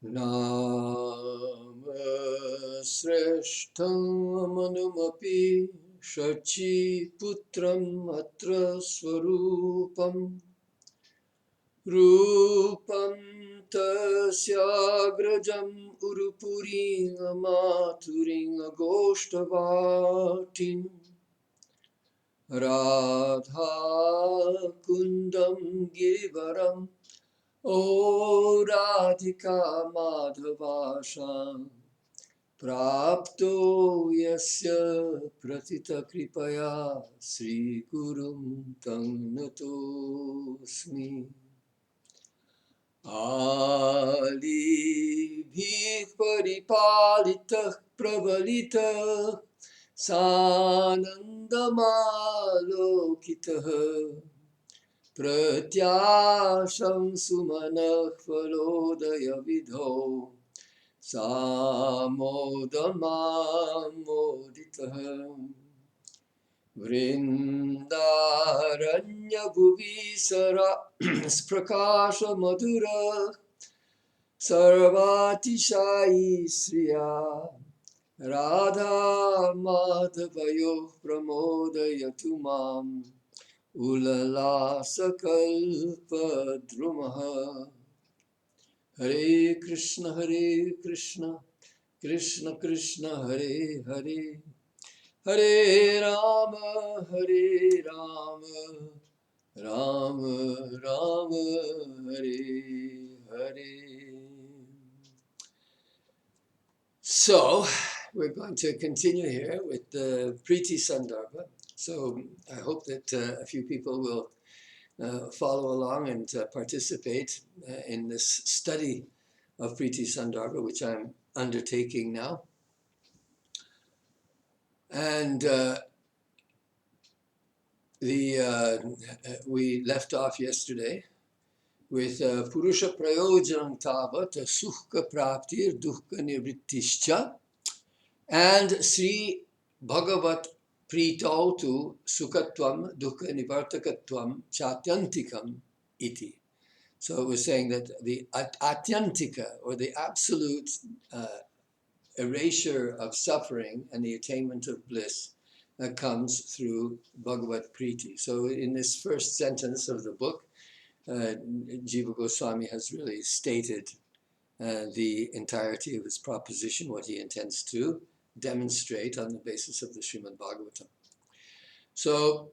Nama sreshtam manumapi shachi putram atra svarūpam rūpam tasyagrajam urupuringa maturinga goshtavatim radha kundam givaram O Radhika Madhavasham Prapto Yasya Pratita Kripaya Sri Gurum Tam Natosmi Ali Bhik Paripalitah Pravalita Sanandamalokitah Pratyasham sumanah phalodaya vidho samodamamoditaham Vrindaranya bhuvisara sprakasha madhura sarvatishai sriya Radha madhavayo pramodayatumam Ulala sakalpa drumaha Hare Krishna Krishna Krishna Hare Hare Hare Rama Rama Rama Hare Hare. So we're going to continue here with the Priti Sandarbha. So I hope that a few people will follow along and participate in this study of Priti Sandarbha, which I'm undertaking now. And we left off yesterday with Purusha Prayojanam Tavat Sukhka Praptir Dukkha Nivrittischa and Sri Bhagavat Prito tu sukatvam dukkha nivartakatvam chatyantikam iti. So it was saying that the atyantika, or the absolute erasure of suffering and the attainment of bliss, comes through Bhagavat Priti. So in this first sentence of the book, Jiva Goswami has really stated the entirety of his proposition, what he intends to demonstrate on the basis of the Srimad Bhagavatam. So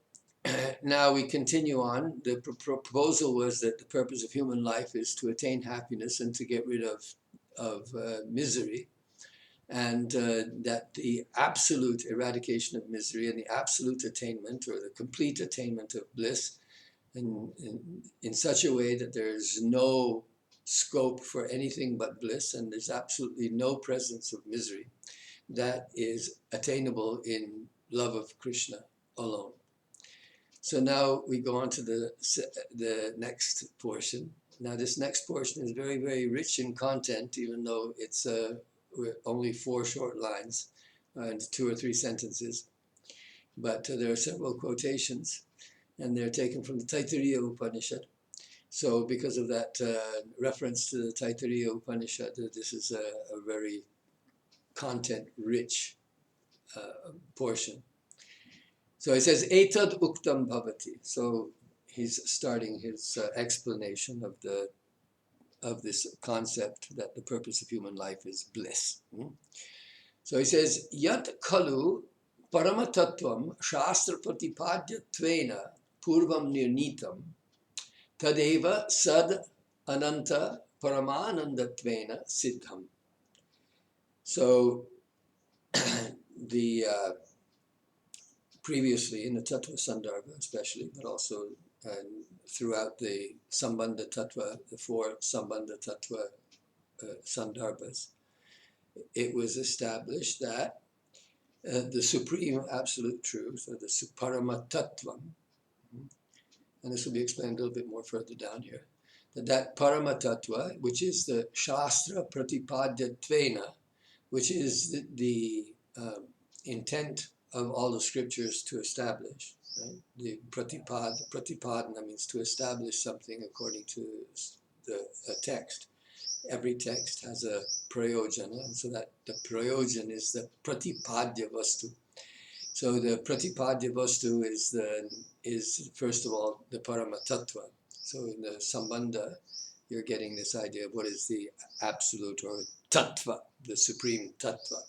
now we continue on. The proposal was that the purpose of human life is to attain happiness and to get rid of misery, and that the absolute eradication of misery and the absolute attainment, or the complete attainment of bliss, in such a way that there is no scope for anything but bliss and there's absolutely no presence of misery, that is attainable in love of Krishna alone. So now we go on to the next portion. Now this next portion is very, very rich in content, even though it's only 4 short lines and 2 or 3 sentences. But there are several quotations, and they're taken from the Taittiriya Upanishad. So because of that reference to the Taittiriya Upanishad, this is a very content-rich portion. So he says, etad uktaṁ bhavati. So he's starting his explanation of this concept that the purpose of human life is bliss. So he says, yat khalu parama-tattvaṁ śāstra-pratipādyatvena pūrvaṁ nirṇītaṁ tadeva sad-ananta-paramānandatvena siddham. So previously in the Tattva Sandarbha especially, but also throughout the Sambandha Tattva, the 4 Sambandha Tattva Sandarbhas, it was established that the supreme absolute truth, or the parama-tattvaṁ, and this will be explained a little bit more further down here, that parama-tattva, which is the śāstra-pratipādyatvena, which is the intent of all the scriptures to establish. Right? The pratipadana means to establish something according to the text. every text has a prayojana, and so that the prayojana is the pratipadya vastu. So the pratipadya vastu is first of all the parama-tattvaṁ. So in the sambandha, you're getting this idea of what is the absolute or tattva, the supreme tattva.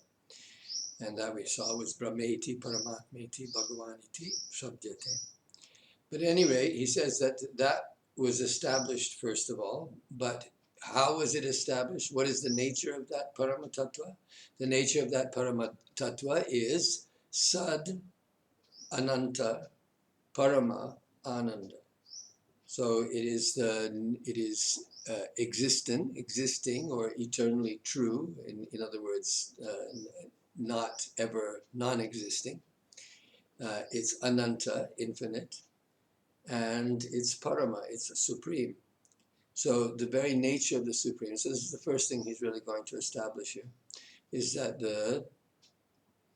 And that we saw was Brahmeti, Paramatmeti, Bhagavaniti, Shabdyate. But at any rate, he says that that was established first of all, but how was it established? What is the nature of that parama-tattva? The nature of that parama-tattva is sad-ananta-paramānandaṁ. So it is existing or eternally true. In other words, not ever non-existing. It's ananta, infinite, and it's parama, it's supreme. So the very nature of the supreme. So this is the first thing he's really going to establish here, is that the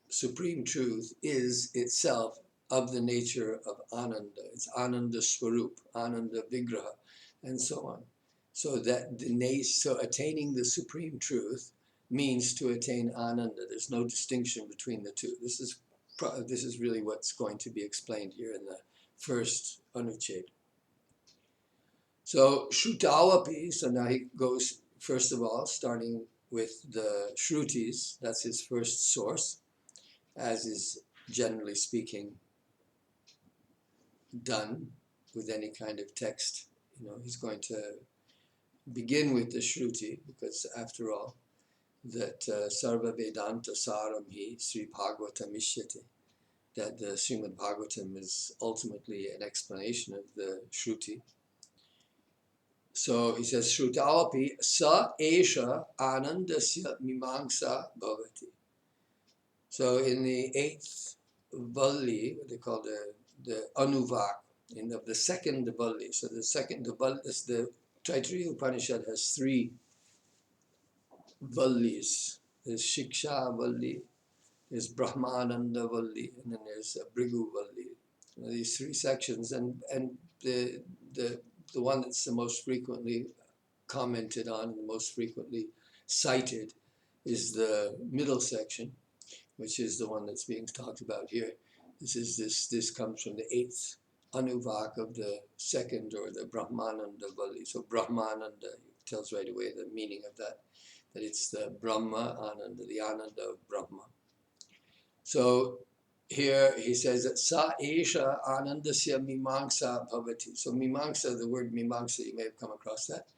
supreme truth is itself of the nature of ananda. It's ānanda-svarūpa, ānanda vigraha, and so on. So that so attaining the supreme truth means to attain ananda. There's no distinction between the two. This is really what's going to be explained here in the first anucheda. So śrutāvapi, so now he goes first of all starting with the shrutis. That's his first source, as is generally speaking done with any kind of text. He's going to begin with the shruti, because after all, that sarva vedanta saram hi Sri Bhagavatam ishyate, that the Srimad Bhagavatam is ultimately an explanation of the shruti. So he says, śrutāvapi sa eśa ānandasya mimāṅsā bhavati. So in the 8th Valli, what they call the anuvak, of the second Valli. So the second Valli, the Taittiriya Upanishad has 3 Vallis. There's Shiksha Valli, there's Brahmananda Valli, and then there's Bhrigu Valli. These 3 sections, and the one that's the most frequently commented on, the most frequently cited, is the middle section, which is the one that's being talked about here. This comes from the 8th anuvak of the second, or the Brahmananda Valli. So Brahmananda tells right away the meaning of that it's the Brahma Ananda, the Ananda of Brahma. So here he says that sa esha ānandasya mimāṅsā bhavati. So mimāṅsā, the word mimāṅsā, you may have come across that.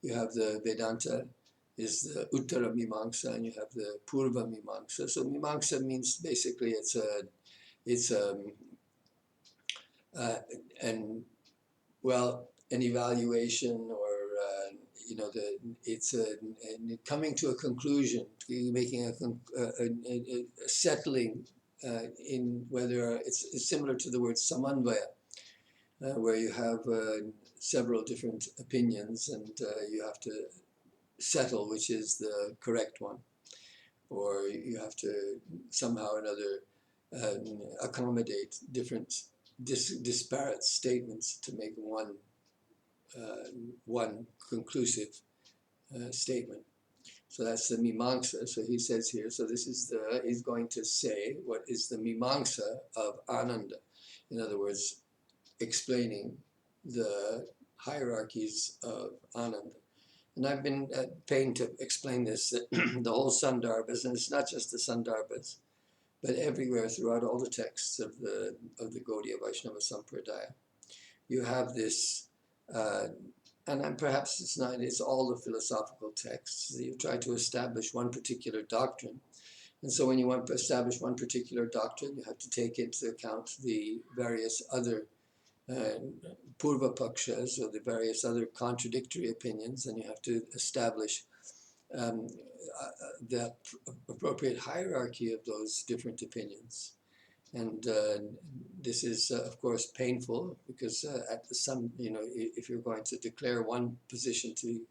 You have the Vedanta, is the uttara mimāṅsā, and you have the pūrvaṁ mimāṅsā. So mimāṅsā means basically it's an evaluation, or it's coming to a conclusion, making a settling in whether it's similar to the word samanvaya, where you have several different opinions, and you have to settle which is the correct one, or you have to somehow or another accommodate different disparate statements to make one conclusive statement. So that's the mimāṅsa. So he says here, so this is he's going to say what is the mimāṅsa of Ananda. In other words, explaining the hierarchies of Ananda. And I've been at pain to explain this, that the whole Sandarbhas, and it's not just the Sandarbhas, but everywhere throughout all the texts of the Gaudiya Vaishnava Sampradaya, you have this, and perhaps it's all the philosophical texts. You try to establish one particular doctrine. And so when you want to establish one particular doctrine, you have to take into account the various other purva pakshas, or the various other contradictory opinions, and you have to establish the appropriate hierarchy of those different opinions. And this is, of course, painful, because if you're going to declare one position to be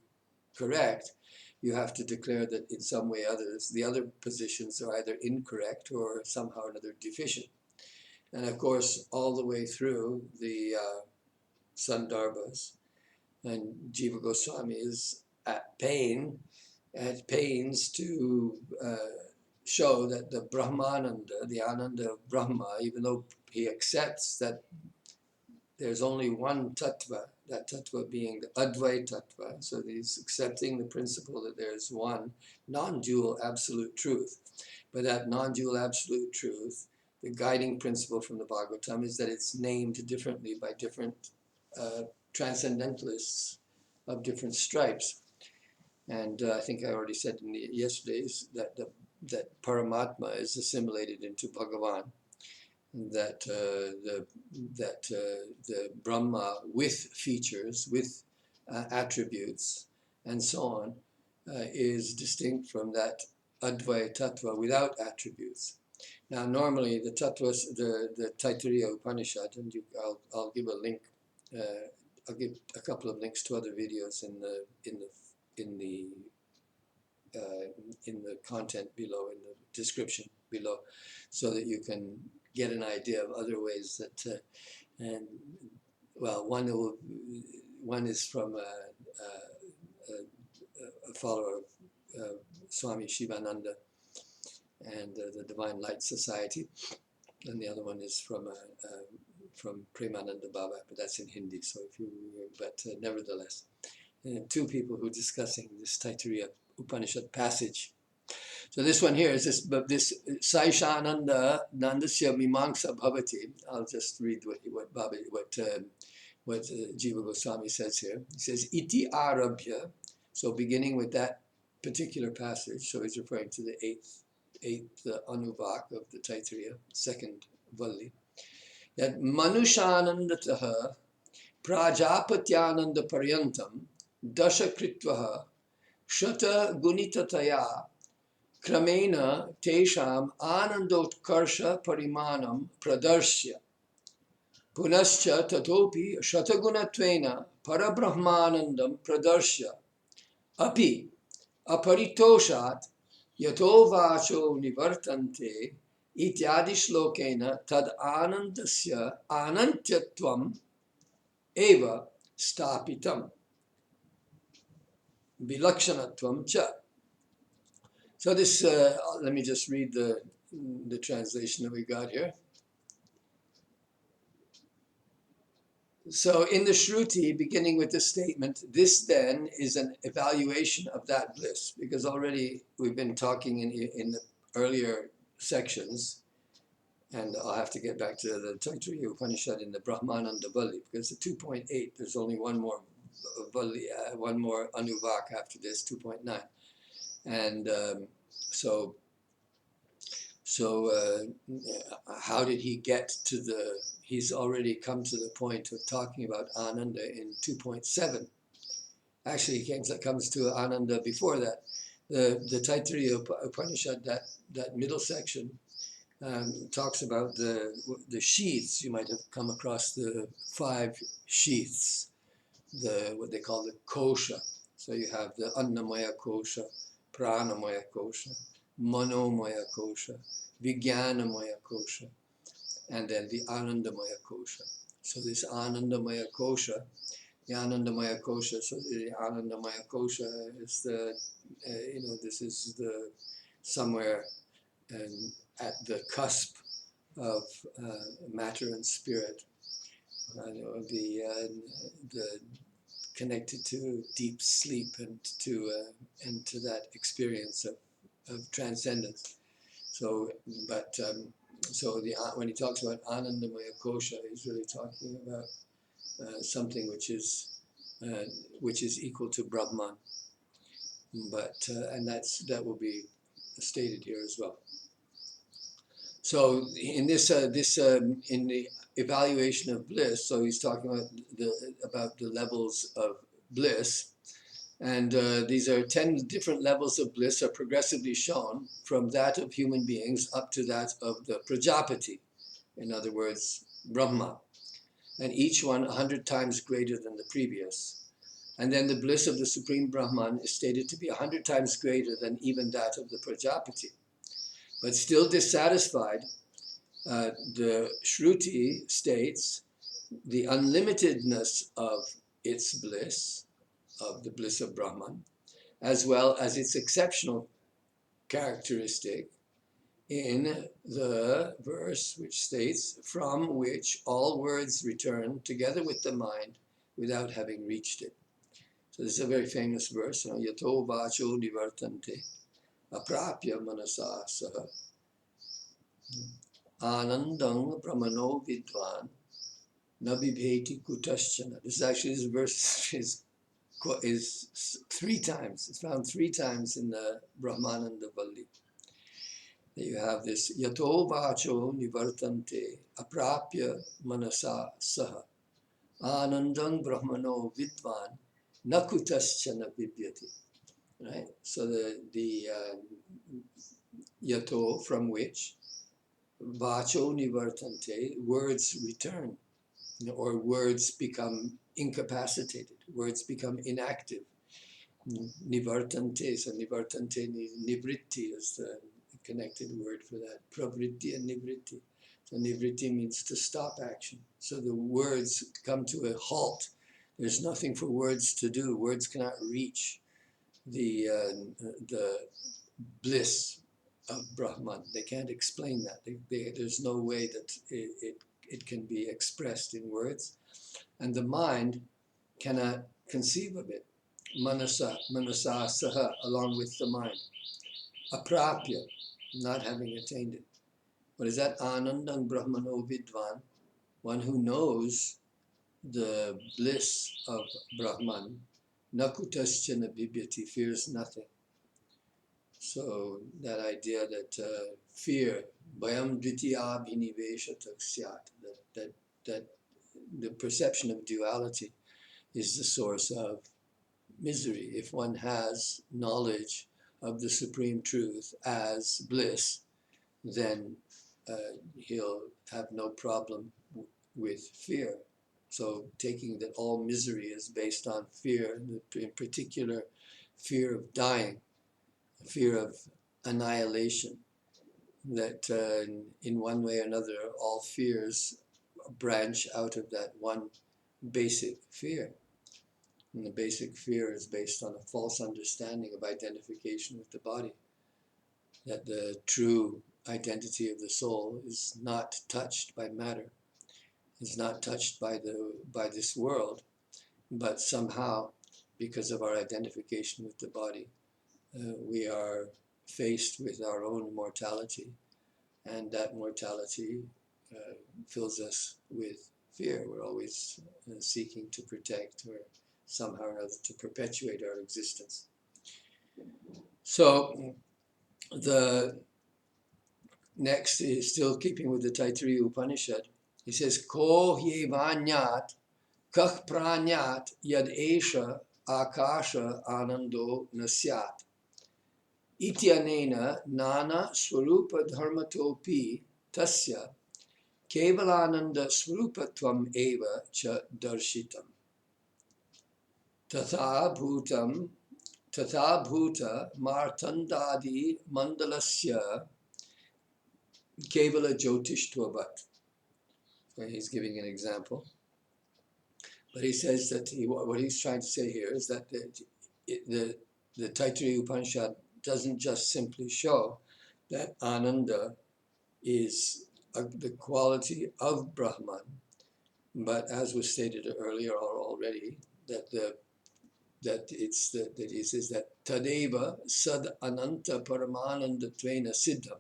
correct, you have to declare that in some way the other positions are either incorrect or somehow or another deficient. And of course, all the way through the Sandarbhas, and Jiva Goswami is at pains to show that the Brahmananda, the Ananda of Brahma, even though he accepts that there's only one tattva, that tattva being the Advaita tattva, so he's accepting the principle that there's one non-dual absolute truth. But that non-dual absolute truth, the guiding principle from the Bhagavatam is that it's named differently by different transcendentalists of different stripes. And I think I already said in the yesterday's that that Paramatma is assimilated into Bhagavan, that the Brahma with features, with attributes, and so on, is distinct from that Advaita tattva without attributes. Now, normally the tattvas, the Taittiriya Upanishad, and I'll give a link. I'll give a couple of links to other videos in the content below, in the description below, so that you can get an idea of other ways that, and well, one is from a follower of Swami Shivananda and the Divine Light Society, and the other one is from Premananda Baba, but that's in Hindi. So nevertheless, two people who are discussing this Taittiriya Upanishad passage. So this one here is this saiṣānandasya mimamsa bhavati. I'll just read what Jiva Goswami says here. He says, ity-ādi, so beginning with that particular passage, so he's referring to the eighth anuvak of the Taittiriya, second Valli, that manushanandataha prājāpatyānanda-paryantaṁ daśa-kṛtvaḥ śata-guṇitatayā kramena tesham ānandotkarṣa-parimānaṁ pradarshya punascha tato'pi śata-guṇatvena para-brahmānandaṁ pradarshya api aparitoshat yato vacho nivartante ity-ādi-ślokena tad-ānandasya-anantyatvam eva stāpitam vilakshanatvam cha. So this, let me just read the translation that we got here. So in the Shruti, beginning with the statement, this then is an evaluation of that bliss, because already we've been talking in the earlier sections, and I'll have to get back to the Taittiriya Upanishad in the Brahmananda Valli, because the 2.8, there's only one more Valli, one more anuvak after this, 2.9. And so how did he get to he's already come to the point of talking about Ananda in 2.7. Actually, he comes to Ananda before that. The Taittiriya Upanishad, that middle section, talks about the sheaths. You might have come across the 5 sheaths, what they call the kosha. So you have the annamaya kosha, pranamaya kosha, manomaya kosha, vijnanamaya kosha, and then the ānandamaya kosha. So this ānandamaya kosha, the ānandamaya kosha, so the ānandamaya kosha is this is somewhere at the cusp of matter and spirit, the connected to deep sleep and to that experience of transcendence. So, when he talks about Ānandamaya kosha, he's really talking about something which is equal to Brahman. But and that will be stated here as well. So in this in the evaluation of bliss, so he's talking about the levels of bliss. And these are 10 different levels of bliss are progressively shown from that of human beings up to that of the Prajapati, in other words, Brahma. And each one 100 times greater than the previous. And then the bliss of the Supreme Brahman is stated to be 100 times greater than even that of the Prajapati. But still dissatisfied, the Shruti states the unlimitedness of its bliss, of the bliss of Brahman, as well as its exceptional characteristic in the verse which states, from which all words return together with the mind without having reached it. So this is a very famous verse, yato vacho nivartante aprapya manasa saha ānandam brahmano vidvan nabibheti kutaścana. This verse is 3 times. It's found 3 times in the Brahmananda Valli. You have this yato vacho nivartante aprapya manasa saha ānandam brahmano vidvan nakutascana bibhyati. Right? So the yato, from which, vacho nivartante, words return, or words become incapacitated, words become inactive. Nivartante, so nivartante, nivritti is the connected word for that. Pravritti and nivritti. So nivritti means to stop action. So the words come to a halt. There's nothing for words to do. Words cannot reach the bliss of Brahman. They can't explain that. There's no way that it can be expressed in words. And the mind cannot conceive of it. Manasa saha, along with the mind. Aprapya, not having attained it. What is that? Ānandam brahmano vidvan, one who knows the bliss of Brahman. Nakutascana bibhyati, fears nothing. So that idea that fear, bhayam dvitiya-abhiniveshatak syat, that the perception of duality is the source of misery. If one has knowledge of the Supreme Truth as bliss, then he'll have no problem with fear. So taking that all misery is based on fear, in particular fear of dying, fear of annihilation, that in one way or another all fears branch out of that one basic fear. And the basic fear is based on a false understanding of identification with the body, that the true identity of the soul is not touched by matter, is not touched by this world, but somehow, because of our identification with the body, we are faced with our own mortality, and that mortality fills us with fear. We're always seeking to protect or somehow or other to perpetuate our existence. So the next is still keeping with the Taittiriya Upanishad. He says, ko hyevanyat kah pranyat yad esha akasha anando nasyat. Ity-anena nānā-svarūpa-dharmato'pi tasya kevalānanda-svarūpatvam eva cha darshitam. tathā-bhūta-mārtaṇḍādi-maṇḍalasya kevala-jyotiṣṭvavat. So he's giving an example. But he says that what he's trying to say here is that the Taittiriya Upanishad doesn't just simply show that Ananda is the quality of Brahman, but as was stated earlier already, that he says that tadeva sad-ananta-paramānandatvena siddham,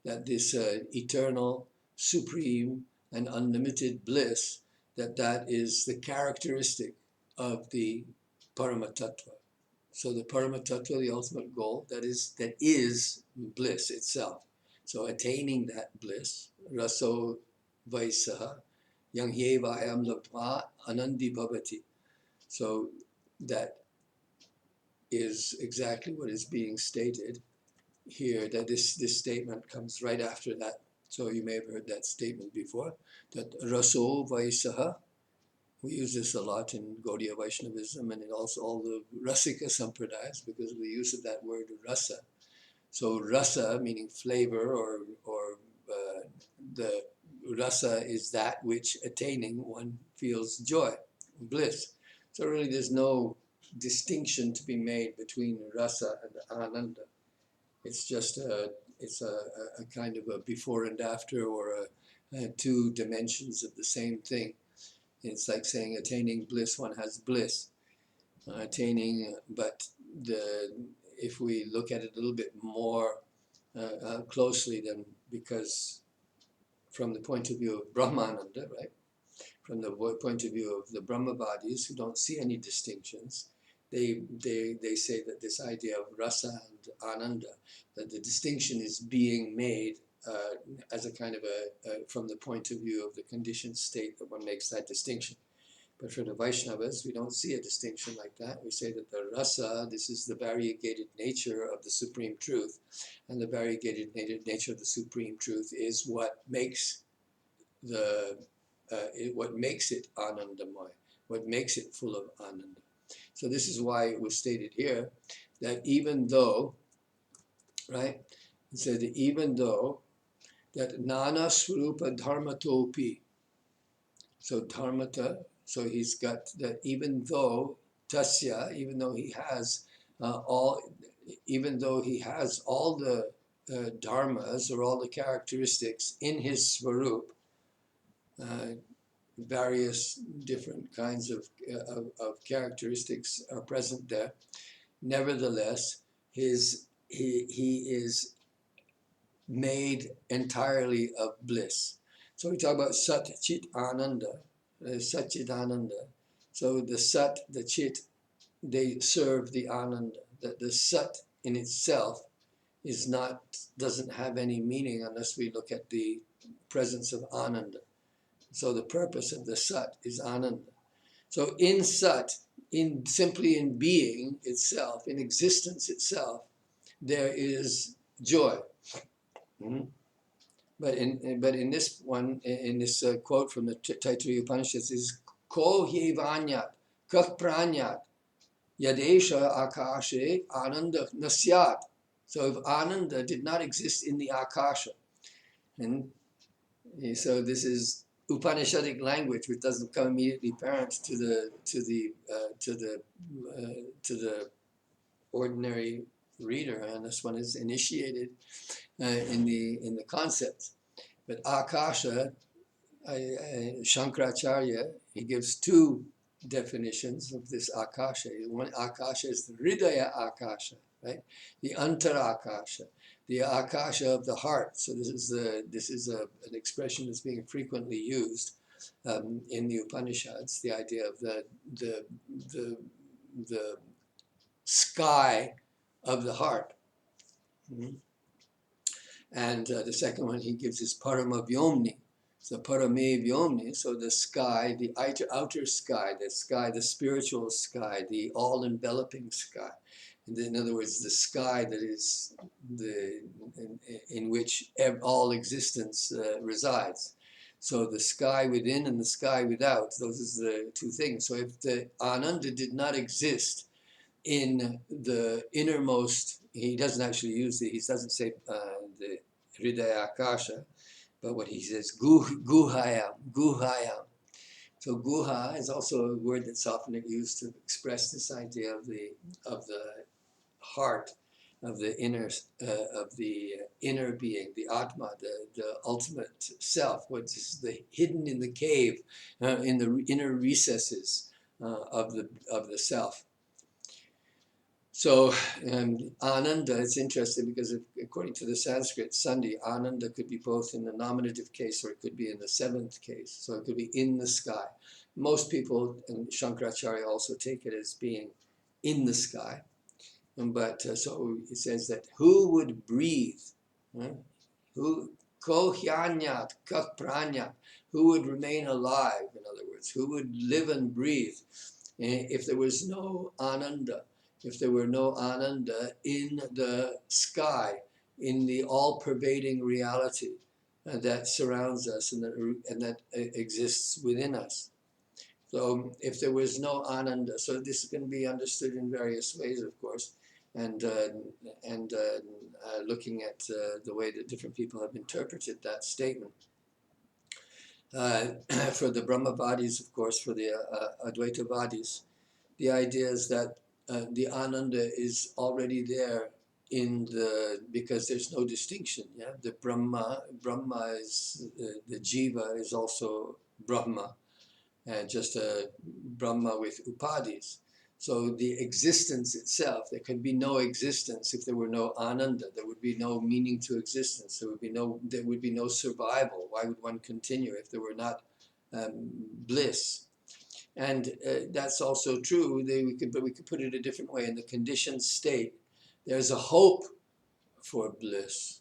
that this eternal, supreme, and unlimited bliss, that is the characteristic of the parama-tattva. So the parama-tattva, the ultimate goal, that is bliss itself. So attaining that bliss, raso vaisaha, yang hyevayam labdva anandi bhavati. So that is exactly what is being stated here, that this statement comes right after that. So you may have heard that statement before, that raso vaisaha. We use this a lot in Gaudiya Vaishnavism and in also all the Rasika Sampradayas because of the use of that word rasa. So rasa meaning flavor, or the rasa is that which attaining one feels joy, bliss. So really there's no distinction to be made between rasa and ananda. It's just a kind of a before and after, or two dimensions of the same thing. It's like saying attaining bliss, one has bliss. But if we look at it a little bit more closely, then because from the point of view of Brahmananda, right? From the point of view of the Brahmavadis who don't see any distinctions, they say that this idea of rasa and ananda, that the distinction is being made as a kind of from the point of view of the conditioned state, that one makes that distinction. But for the Vaishnavas, we don't see a distinction like that. We say that the rasa, this is the variegated nature of the Supreme Truth, and the variegated nature of the Supreme Truth is what makes what makes it anandamaya, what makes it full of ananda. So this is why it was stated here that even though, right, it said that even though that nānā-svarūpa-dharmato'pi, so dharmata, so he's got that even though tasya, even though he has all the dharmas or all the characteristics in his svarūp, various different kinds of characteristics are present there. Nevertheless, he is made entirely of bliss. So we talk about sat, chit, ananda, satchidananda. So the sat, the chit, they serve the ananda. That the sat in itself doesn't have any meaning unless we look at the presence of ananda. So the purpose of the sat is ananda. So in sat, simply in being itself, in existence itself, there is joy. Mm-hmm. But in this one, in this quote from the Taittiriya Upanishads, is ko hyevanyat kah prānyat yadesha akashe ānanda nasyat. So if ananda did not exist in the akasha, and so this is Upanishadic language, which doesn't come immediately apparent to the ordinary reader unless one is initiated in the concepts. But akasha, Shankaracharya, he gives two definitions of this akasha. One akasha is the hridaya akasha, right? The antara-akasha, the akasha of the heart. So this is an expression that's being frequently used in the Upanishads. The idea of the sky of the heart. Mm-hmm. And the second one he gives is parama-vyomni. So parame-vyomni, so the sky, the outer sky, the spiritual sky, the all-enveloping sky. And in other words, the sky that is in which all existence resides. So the sky within and the sky without, those are the two things. So if the ananda did not exist in the innermost, he doesn't actually use he doesn't say the hridaya akasha, but what he says, guhayam. So guha is also a word that's often used to express this idea of the heart, of the inner being, the atma, the ultimate self, what is hidden in the cave, in the inner recesses of the self. So ananda, it's interesting because according to the Sanskrit sandhi, ananda could be both in the nominative case or it could be in the seventh case. So it could be in the sky. Most people, and Shankaracharya also take it as being in the sky. But so it says that who would breathe, who ko hyanyat kah prānyat, who would remain alive, in other words, who would live and breathe if there was no ananda. If there were no ananda in the sky, in the all-pervading reality that surrounds us and that exists within us. So if there was no ananda, so this can be understood in various ways, of course, and looking at the way that different people have interpreted that statement. For the Brahmavadis, of course, for the Advaitavadis, the idea is that the Ananda is already there because there's no distinction. Yeah, the Brahma is the Jiva is also Brahma, just a Brahma with upadis. So the existence itself, there could be no existence if there were no Ananda. There would be no meaning to existence. There would be no survival. Why would one continue if there were not bliss? And that's also true. But we could put it a different way. In the conditioned state, there's a hope for bliss.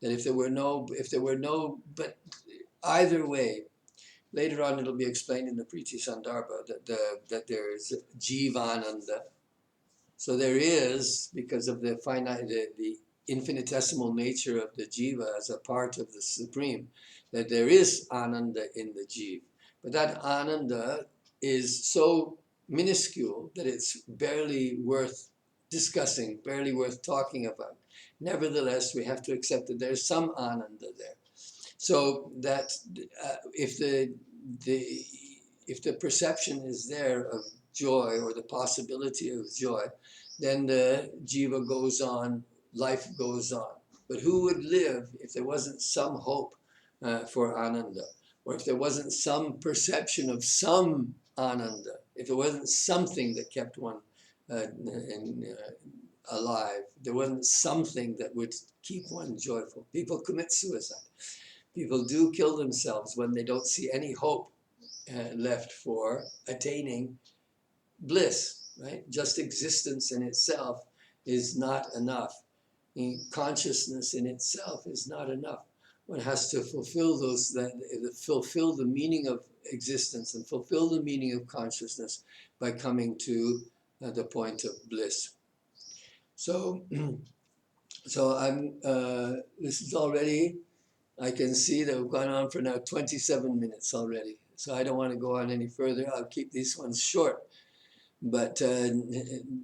That if there were no, but either way, later on it'll be explained in the Priti Sandarbha that there is Jivananda. So there is, because of the finite, the infinitesimal nature of the Jiva as a part of the Supreme, that there is Ananda in the Jiva. But that Ananda is so minuscule that it's barely worth discussing, barely worth talking about. Nevertheless, we have to accept that there's some Ananda there. So that if the perception is there of joy or the possibility of joy, then the jiva goes on, life goes on. But who would live if there wasn't some hope for Ananda, or if there wasn't some perception of some Ananda, if there wasn't something that kept one alive, there wasn't something that would keep one joyful. People commit suicide. People do kill themselves when they don't see any hope left for attaining bliss, right? Just existence in itself is not enough. Consciousness in itself is not enough. One has to fulfill fulfill the meaning of existence and fulfill the meaning of consciousness by coming to the point of bliss. So this is already, I can see that we've gone on for now 27 minutes already. So I don't want to go on any further. I'll keep these ones short. But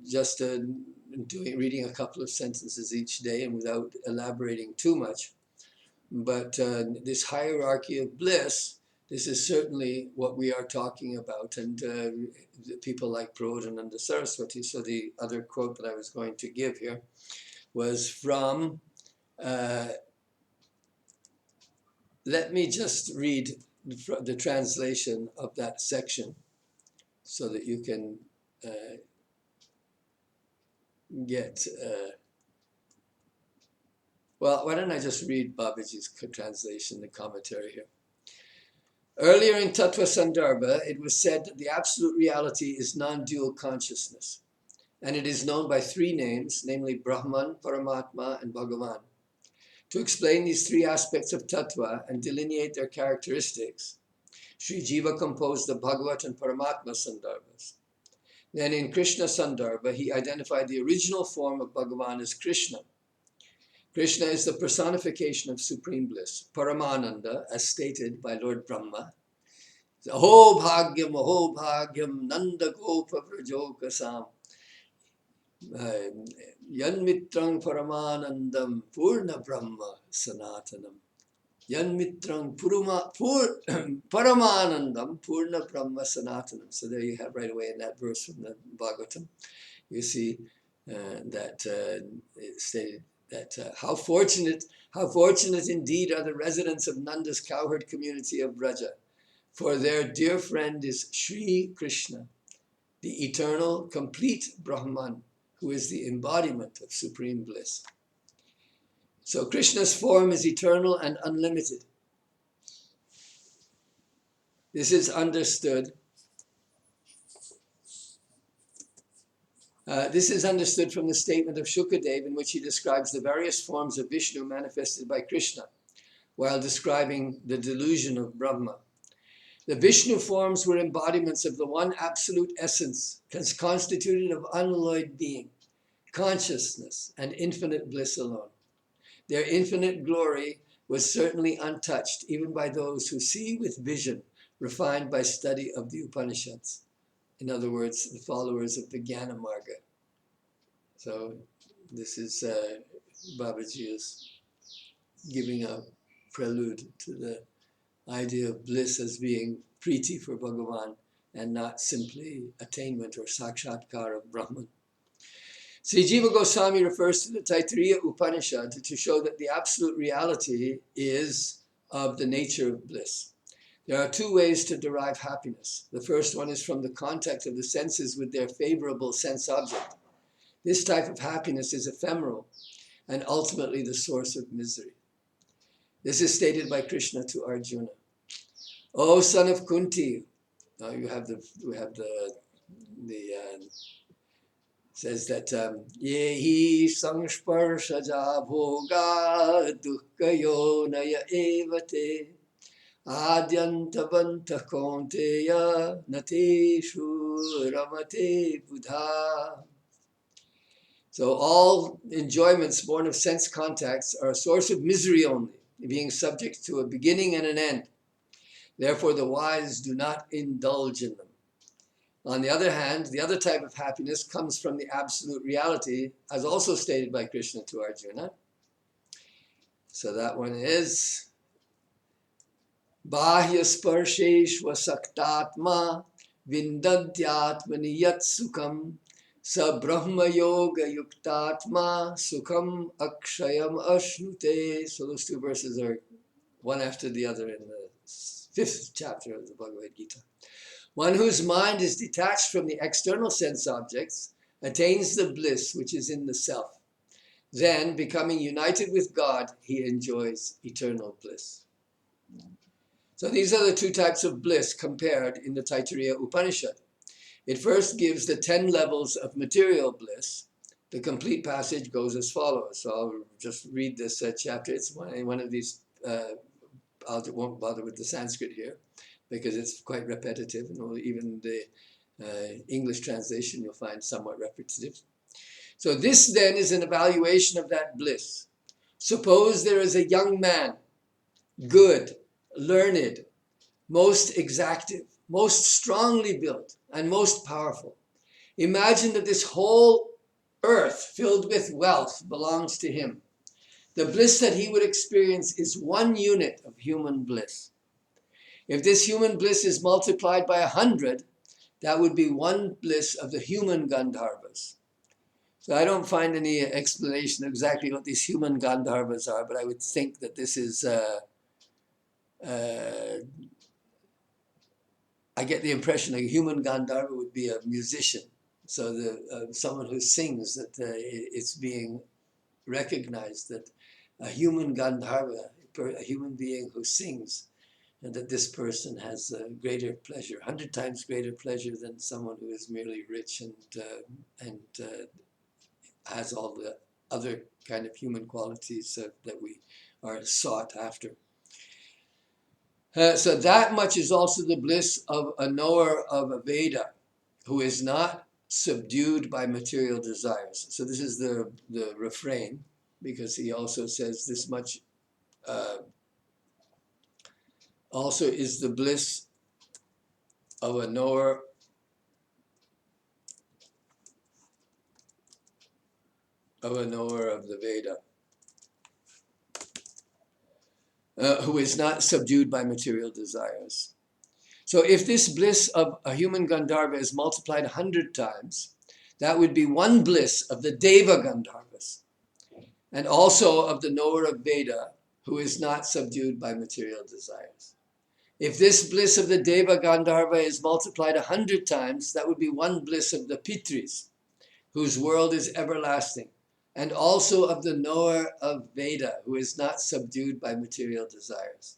just reading a couple of sentences each day and without elaborating too much. But this hierarchy of bliss, this is certainly what we are talking about. And people like Brahmananda Saraswati. So the other quote that I was going to give here was from... let me just read the translation of that section so that you can get... well, why don't I just read Babaji's translation, the commentary here. Earlier in Tattva Sandarbha, it was said that the absolute reality is non-dual consciousness, and it is known by three names, namely Brahman, Paramatma, and Bhagavan. To explain these three aspects of Tattva and delineate their characteristics, Sri Jiva composed the Bhagavat and Paramatma Sandarbhas. Then in Krishna Sandarbha, he identified the original form of Bhagavan as Krishna. Krishna is the personification of supreme bliss, Paramananda, as stated by Lord Brahma. Aho bhagyam, nanda gopa vrajokasam. Yanmitrang paramanandam purna brahma sanatanam. Yanmitrang paramanandam purna brahma sanatanam. So there you have right away in that verse from the Bhagavatam, you see that it stated that how fortunate indeed are the residents of Nanda's cowherd community of Braja, for their dear friend is Sri Krishna, the eternal, complete Brahman, who is the embodiment of supreme bliss. So Krishna's form is eternal and unlimited. This is understood. From the statement of Shukadev, in which he describes the various forms of Vishnu manifested by Krishna, while describing the delusion of Brahma. The Vishnu forms were embodiments of the one absolute essence, constituted of unalloyed being, consciousness, and infinite bliss alone. Their infinite glory was certainly untouched, even by those who see with vision, refined by study of the Upanishads. In other words, the followers of the Jnana Marga. So this is Babaji is giving a prelude to the idea of bliss as being priti for Bhagavan and not simply attainment or sakshatkar of Brahman. Sri Jiva Goswami refers to the Taittiriya Upanishad to show that the absolute reality is of the nature of bliss. There are two ways to derive happiness. The first one is from the contact of the senses with their favorable sense object. This type of happiness is ephemeral and ultimately the source of misery. This is stated by Krishna to Arjuna. O son of Kunti, now says that yehi sangsparshaja bhoga dukkhayo naya evate adyantavanta konteya nateshu ramate buddha. So all enjoyments born of sense contacts are a source of misery only, being subject to a beginning and an end. Therefore the wise do not indulge in them. On the other hand, the other type of happiness comes from the absolute reality, as also stated by Krishna to Arjuna. So that one is Bahya sparsheshva saktatma vindantyatmani yat sukham sa brahma yoga yuktatma sukham akshayam ashnute. So those two verses are one after the other in the 5th chapter of the Bhagavad Gita. One whose mind is detached from the external sense objects attains the bliss which is in the self. Then, becoming united with God, he enjoys eternal bliss. So these are the two types of bliss compared in the Taittiriya Upanishad. It first gives the 10 levels of material bliss. The complete passage goes as follows. So I'll just read this chapter. It's one of these, I won't bother with the Sanskrit here, because it's quite repetitive, and even the English translation you'll find somewhat repetitive. So this then is an evaluation of that bliss. Suppose there is a young man, good, learned, most exactive, most strongly built, and most powerful. Imagine that this whole earth filled with wealth belongs to him. The bliss that he would experience is 1 unit of human bliss. If this human bliss is multiplied by 100, that would be 1 bliss of the human Gandharvas. So I don't find any explanation of exactly what these human Gandharvas are, but I would think that this is, I get the impression that a human Gandharva would be a musician. So someone who sings, that it's being recognized that a human Gandharva, a human being who sings, and that this person has a greater pleasure, 100 times greater pleasure than someone who is merely rich and has all the other kind of human qualities that we are sought after. So that much is also the bliss of a knower of a Veda, who is not subdued by material desires. So this is the refrain, because he also says this much also is the bliss of a knower of the Veda, who is not subdued by material desires. So if this bliss of a human Gandharva is multiplied 100 times, that would be 1 bliss of the Deva Gandharvas, and also of the knower of Veda, who is not subdued by material desires. If this bliss of the Deva Gandharva is multiplied 100 times, that would be 1 bliss of the Pitris, whose world is everlasting, and also of the knower of Veda, who is not subdued by material desires.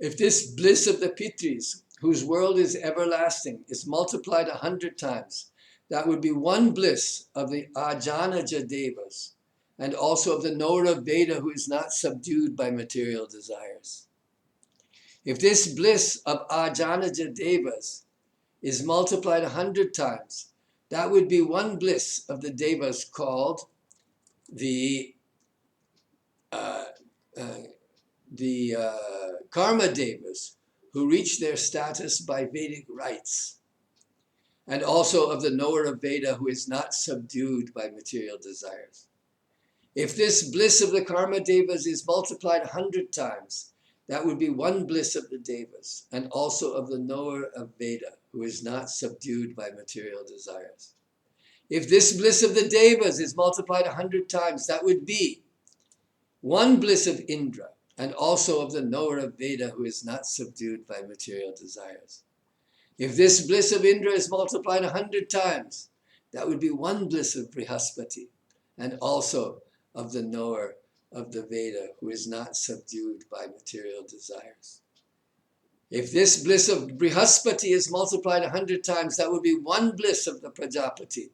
If this bliss of the Pitris, whose world is everlasting, is multiplied 100 times, that would be 1 bliss of the Ajanaja Devas, and also of the knower of Veda, who is not subdued by material desires. If this bliss of Ajanaja Devas is multiplied 100 times, that would be 1 bliss of the Devas called the Karma Devas, who reach their status by Vedic rites, and also of the knower of Veda, who is not subdued by material desires. If this bliss of the Karma Devas is multiplied 100 times, that would be 1 bliss of the Devas, and also of the knower of Veda, who is not subdued by material desires. If this bliss of the devas is multiplied 100 times, that would be one bliss of Indra, and also of the knower of Veda who is not subdued by material desires. If this bliss of Indra is multiplied 100 times, that would be one bliss of Brihaspati, and also of the knower of the Veda who is not subdued by material desires. If this bliss of Brihaspati is multiplied 100 times, that would be one bliss of the Prajapati,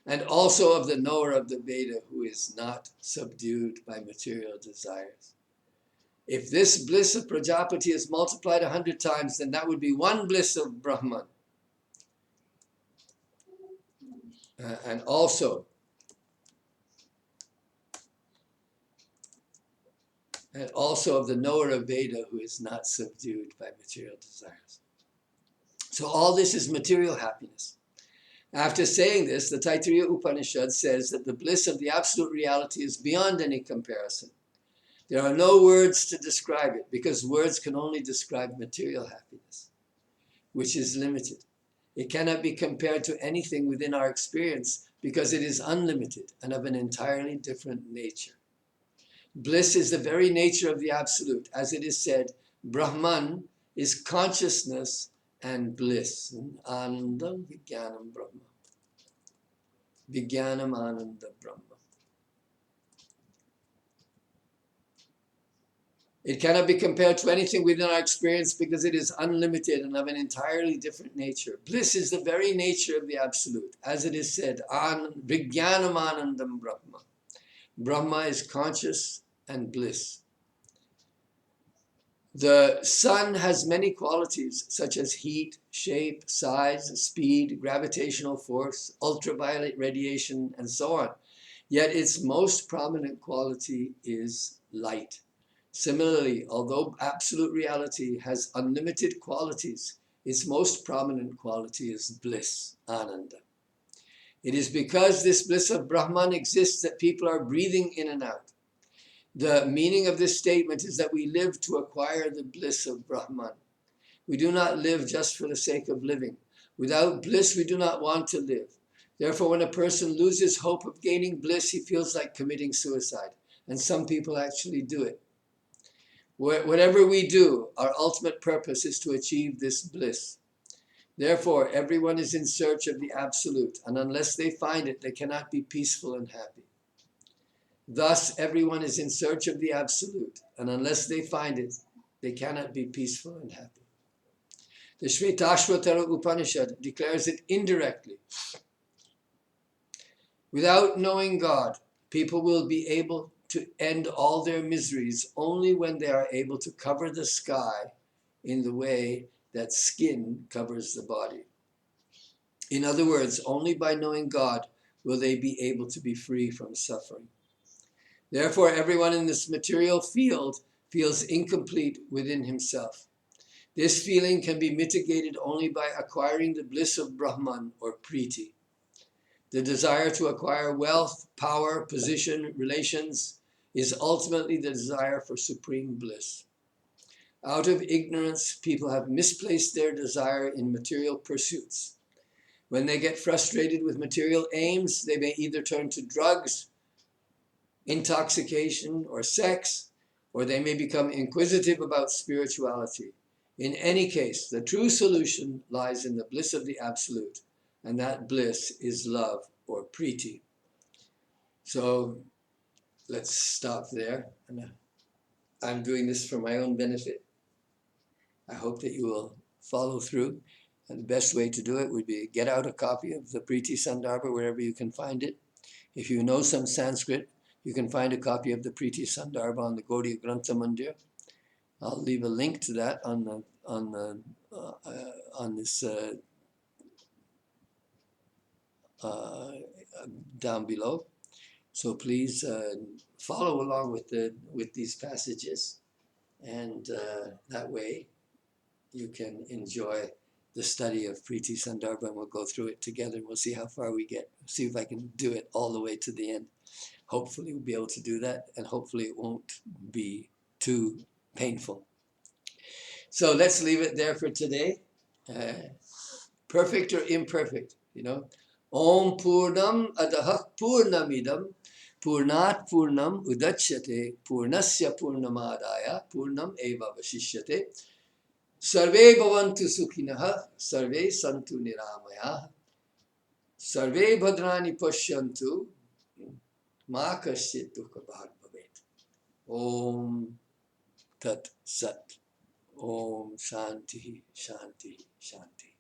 and also of the knower of the Veda who is not subdued by material desires. If this bliss of Prajapati is multiplied 100 times, then that would be one bliss of Brahman, and also of the knower of Veda who is not subdued by material desires. So all this is material happiness. After saying this, the Taittiriya Upanishad says that the bliss of the absolute reality is beyond any comparison. There are no words to describe it, because words can only describe material happiness, which is limited. It cannot be compared to anything within our experience, because it is unlimited and of an entirely different nature. Bliss is the very nature of the Absolute. As it is said, Brahman is consciousness and bliss. Anandam Vijnanam Brahma. Vijnanam Ananda Brahma. It cannot be compared to anything within our experience because it is unlimited and of an entirely different nature. Bliss is the very nature of the Absolute. As it is said, Vijnanam Anandam Brahma. Brahma is conscious and bliss. The sun has many qualities such as heat, shape, size, speed, gravitational force, ultraviolet radiation, and so on. Yet its most prominent quality is light. Similarly, although absolute reality has unlimited qualities, its most prominent quality is bliss, ananda. It is because this bliss of Brahman exists that people are breathing in and out. The meaning of this statement is that we live to acquire the bliss of Brahman. We do not live just for the sake of living. Without bliss, we do not want to live. Therefore, when a person loses hope of gaining bliss, he feels like committing suicide. And some people actually do it. Whatever we do, our ultimate purpose is to achieve this bliss. Therefore, everyone is in search of the Absolute, and unless they find it, they cannot be peaceful and happy. Thus, everyone is in search of the Absolute, and unless they find it, they cannot be peaceful and happy. The Shvetashvatara Upanishad declares it indirectly. Without knowing God, people will be able to end all their miseries only when they are able to cover the sky in the way that skin covers the body. In other words, only by knowing God will they be able to be free from suffering. Therefore, everyone in this material field feels incomplete within himself. This feeling can be mitigated only by acquiring the bliss of Brahman or Priti. The desire to acquire wealth, power, position, relations is ultimately the desire for supreme bliss. Out of ignorance, people have misplaced their desire in material pursuits. When they get frustrated with material aims, they may either turn to drugs, intoxication, or sex, or they may become inquisitive about spirituality. In any case, the true solution lies in the bliss of the Absolute, and that bliss is love or Priti. So let's stop there. I'm doing this for my own benefit. I hope that you will follow through. And the best way to do it would be get out a copy of the Priti Sandarbha wherever you can find it. If you know some Sanskrit, you can find a copy of the Priti Sandarbha on the Gaudiya Grantha Mandir. I'll leave a link to that on this down below. So please follow along with these passages, and that way you can enjoy the study of Priti Sandarbha, and we'll go through it together. We'll see how far we get. See if I can do it all the way to the end. Hopefully we'll be able to do that, and hopefully it won't be too painful. So let's leave it there for today. Perfect or imperfect, Om Purnam Adaha Purnamidam Purnat Purnam Udachyate Purnasya Purnamadaya Purnam Eva Vashishyate Sarve Bhavantu Sukhinaha Sarve Santu Niramaya Sarve Bhadrani Pashyantu Ma Kasyit Dukha Bhag Bhavet. Om Tat Sat. Om Shanti Shanti Shanti.